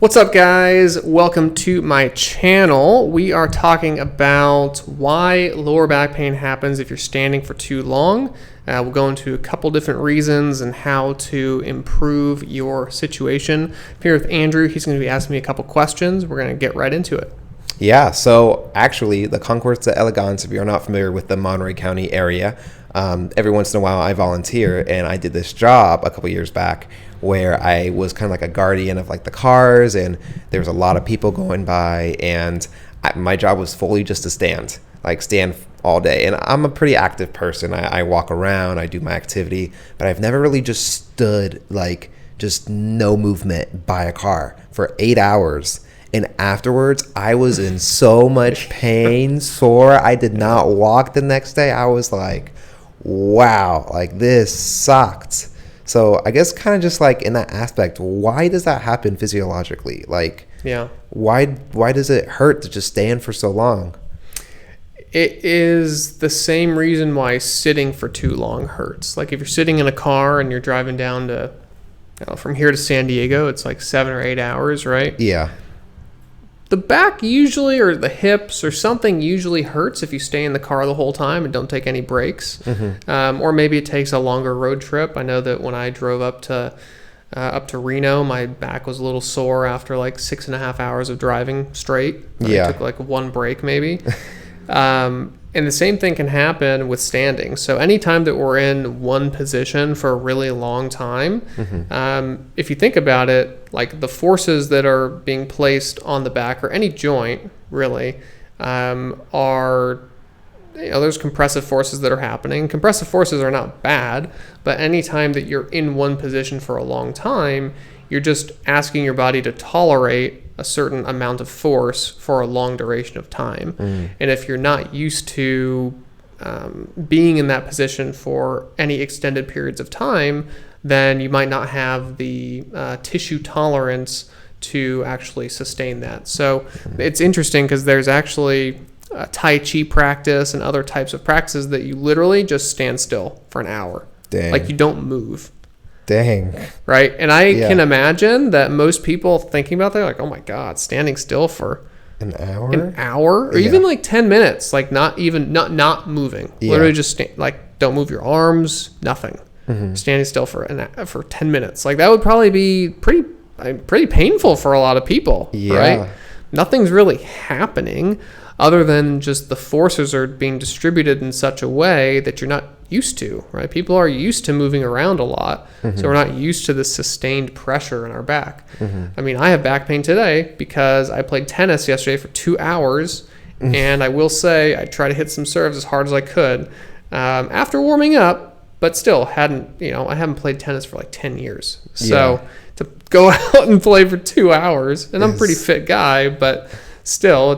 What's up, guys? Welcome to my channel. We are talking about why lower back pain happens if you're standing for too long. We'll go into a couple different reasons and how to improve your situation. I'm here with Andrew. He's going to be asking me a couple questions. We're going to get right into it. Yeah, so actually the Concours d'Elegance, if you're not familiar with the Monterey County area, every once in a while I volunteer, and I did this job a couple years back where I was kind of like a guardian of like the cars, and there was a lot of people going by, and my job was fully just to stand all day. And I'm a pretty active person. I walk around, I do my activity, but I've never really just stood just no movement by a car for 8 hours. And afterwards, I was in so much pain, sore. I did not walk the next day. I was like, wow, like this sucked. So I guess kind of just like in that aspect, why does that happen physiologically? Why does it hurt to just stand for so long? It is the same reason why sitting for too long hurts. Like if you're sitting in a car and you're driving down to, from here to San Diego, it's like 7 or 8 hours, right? Yeah. The back usually, or the hips or something usually hurts if you stay in the car the whole time and don't take any breaks. Mm-hmm. Or maybe it takes a longer road trip. I know that when I drove up to Reno, my back was a little sore after like 6.5 hours of driving straight. Yeah. I took like one break maybe. And the same thing can happen with standing. So anytime that we're in one position for a really long time, mm-hmm. If you think about it, like the forces that are being placed on the back or any joint really are, there's compressive forces that are happening. Compressive forces are not bad, but anytime that you're in one position for a long time, you're just asking your body to tolerate a certain amount of force for a long duration of time. And if you're not used to being in that position for any extended periods of time, then you might not have the tissue tolerance to actually sustain that. So it's interesting because there's actually a Tai Chi practice and other types of practices that you literally just stand still for an hour. Dang. Like you don't move. Dang. Right. And I can imagine that most people thinking about that, like, oh my God, standing still for an hour or even like 10 minutes, like not not moving, literally just don't move your arms, nothing, standing still for 10 minutes. Like that would probably be pretty painful for a lot of people. Right. Nothing's really happening other than just the forces are being distributed in such a way that you're not used to, right? People are used to moving around a lot, so we're not used to the sustained pressure in our back. I mean, I have back pain today because I played tennis yesterday for 2 hours, and I will say I tried to hit some serves as hard as I could after warming up, but still I haven't played tennis for like 10 years. So to go out and play for 2 hours, and I'm a pretty fit guy, but still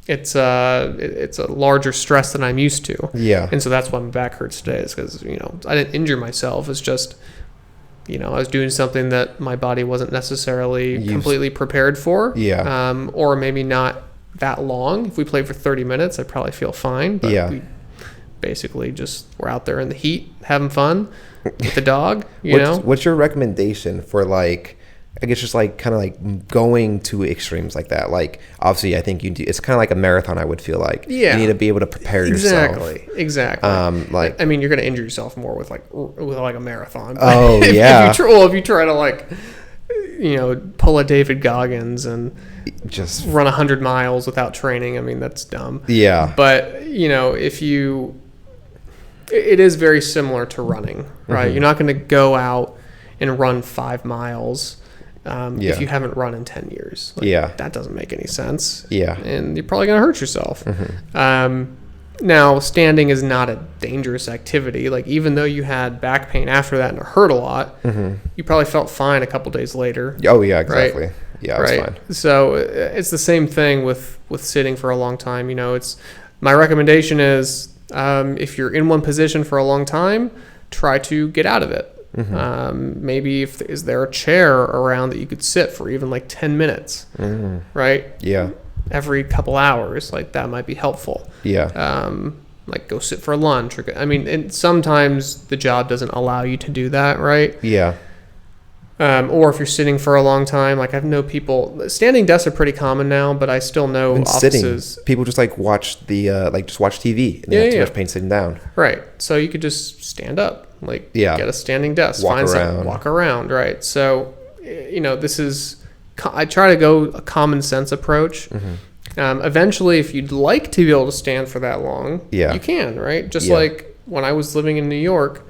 it's a larger stress than I'm used to. Yeah. And so that's why my back hurts today, is because, I didn't injure myself. It's just, I was doing something that my body wasn't necessarily completely prepared for. Yeah. Or maybe not that long. If we played for 30 minutes, I'd probably feel fine. But we basically just were out there in the heat, having fun with the dog, What's your recommendation for I guess just kind of going to extremes like that? Like obviously I think it's kind of like a marathon. I would feel like you need to be able to prepare yourself. Exactly. I mean, you're going to injure yourself more with a marathon. Oh if you try to pull a David Goggins and just run 100 miles without training, I mean, that's dumb. Yeah. But it is very similar to running, right? You're not going to go out and run 5 miles if you haven't run in 10 years. That doesn't make any sense. Yeah. And you're probably going to hurt yourself. Now, standing is not a dangerous activity. Like, even though you had back pain after that and it hurt a lot, you probably felt fine a couple days later. Oh, yeah, exactly. Right? Yeah, it's fine. So it's the same thing with sitting for a long time. My recommendation is if you're in one position for a long time, try to get out of it. Maybe is there a chair around that you could sit for even like 10 minutes, right? Yeah. Every couple hours, like that might be helpful. Yeah. Like go sit for lunch, and sometimes the job doesn't allow you to do that, right? Yeah. Or if you're sitting for a long time, like I know people standing desks are pretty common now, but I still know And offices. sitting, people just like watch the just watch TV and they have too much pain sitting down. Right. So you could just stand up, like Yeah. get a standing desk, walk around. Right. So, this is, I try to go a common sense approach. Eventually, if you'd like to be able to stand for that long, you can, right? Just like when I was living in New York,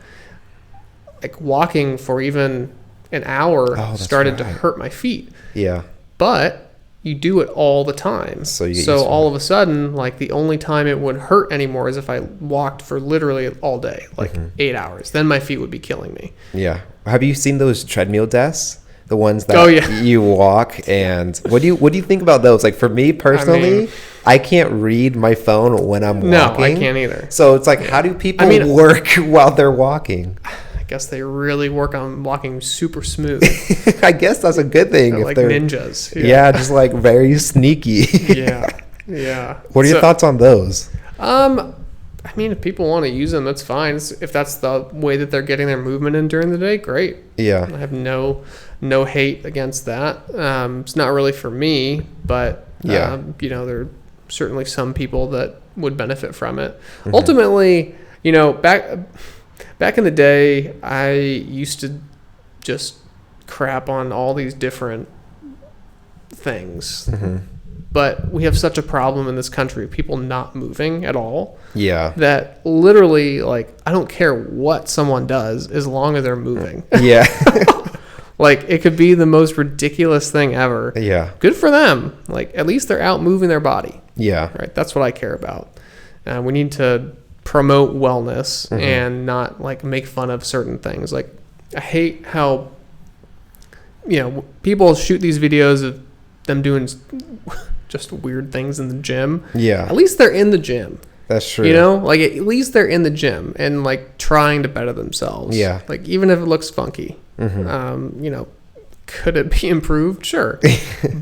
like walking for even an hour started to hurt my feet. Yeah. But you do it all the time. So all of a sudden, like the only time it would hurt anymore is if I walked for literally all day, like 8 hours. Then my feet would be killing me. Yeah. Have you seen those treadmill desks? The ones that you walk, and what do you think about those? Like for me personally, I can't read my phone when I'm walking. No, I can't either. So it's like, how do people work while they're walking? I guess they really work on walking super smooth. I guess that's a good thing. They're like ninjas. Yeah, just like very sneaky. Yeah. What are your thoughts on those? If people want to use them, that's fine. If that's the way that they're getting their movement in during the day, great. Yeah. I have no hate against that. It's not really for me, but there are certainly some people that would benefit from it. Ultimately, back in the day, I used to just crap on all these different things. But we have such a problem in this country, people not moving at all. Yeah. That literally, like, I don't care what someone does as long as they're moving. Yeah. Like, it could be the most ridiculous thing ever. Yeah. Good for them. Like, at least they're out moving their body. Yeah. Right? That's what I care about. We need to promote wellness and not, like, make fun of certain things. Like, I hate how, people shoot these videos of them doing just weird things in the gym. Yeah. At least they're in the gym. That's true. Like at least they're in the gym and like trying to better themselves. Yeah. Like even if it looks funky, could it be improved? Sure.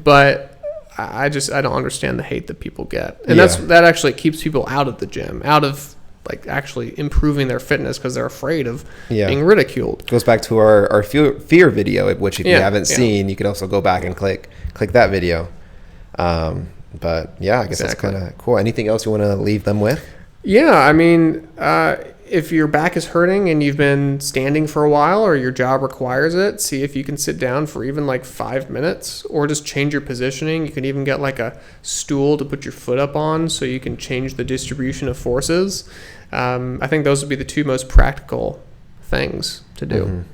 But I don't understand the hate that people get. And that actually keeps people out of the gym, out of like actually improving their fitness because they're afraid of being ridiculed. Goes back to our fear video, which if you haven't seen, you can also go back and click that video. But yeah, I guess that's kind of cool. Anything else you want to leave them with? Yeah, if your back is hurting and you've been standing for a while or your job requires it, see if you can sit down for even like 5 minutes or just change your positioning. You can even get like a stool to put your foot up on so you can change the distribution of forces. I think those would be the two most practical things to do.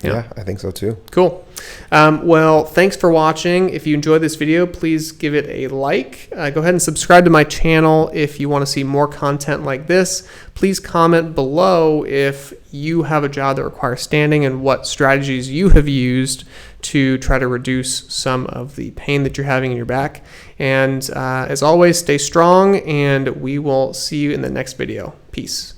Yeah, I think so too. Cool. Well, thanks for watching. If you enjoyed this video, please give it a like. Go ahead and subscribe to my channel if you want to see more content like this. Please comment below if you have a job that requires standing and what strategies you have used to try to reduce some of the pain that you're having in your back. And as always, stay strong, and we will see you in the next video. Peace.